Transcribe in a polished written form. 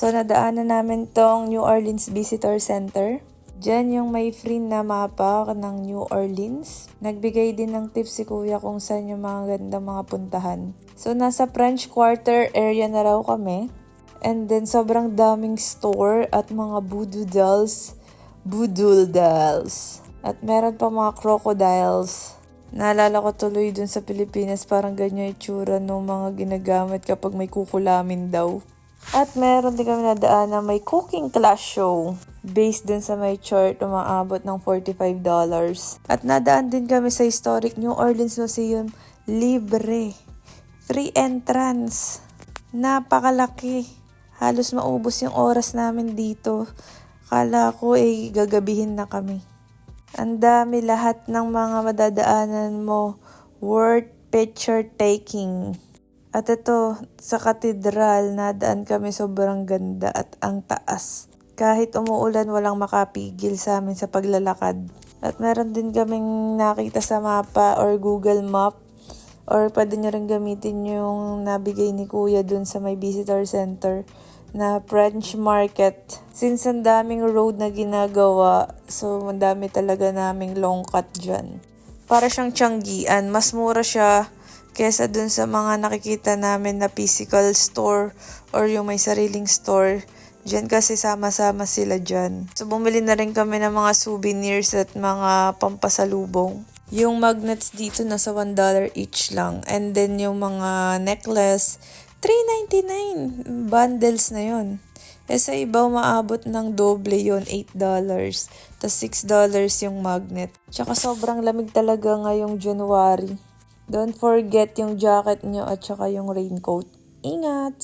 So, nadaanan namin tong New Orleans Visitor Center. Diyan yung may free na mapa ng New Orleans. Nagbigay din ng tips si Kuya kung saan yung mga gandang mga puntahan. So, nasa French Quarter area na raw kami. And then, sobrang daming store at mga voodoo dolls. At meron pa mga crocodiles. Naalala ko tuloy dun sa Pilipinas, parang ganyan itsura ng mga ginagamit kapag may kukulamin daw. At meron din kami nadaan na may cooking class show. Based dun sa may chart, umaabot ng $45. At nadaan din kami sa Historic New Orleans Museum. Libre. Free entrance. Napakalaki. Halos maubos yung oras namin dito. Kala ko gagabihin na kami. Ang dami lahat ng mga madadaanan mo. Worth picture taking. At ito, sa katedral, nadaan kami sobrang ganda at ang taas. Kahit umuulan, walang makapigil sa amin sa paglalakad. At meron din kaming nakita sa mapa or Google Map. Or pwede nyo rin gamitin yung nabigay ni Kuya dun sa may visitor center na French Market. Since ang daming road na ginagawa, so ang dami talaga naming long cut dyan. Para siyang Tianggian, mas mura siya kesa dun sa mga nakikita namin na physical store or yung may sariling store. Diyan kasi sama-sama sila dyan. So bumili na rin kami ng mga souvenirs at mga pampasalubong. Yung magnets dito nasa $1 each lang. And then yung mga necklace, $3.99. Bundles na yon. Sa iba maabot ng doble yon, $8. Tas $6 yung magnet. Tsaka sobrang lamig talaga ngayong January. Don't forget yung jacket nyo at saka yung raincoat. Ingat!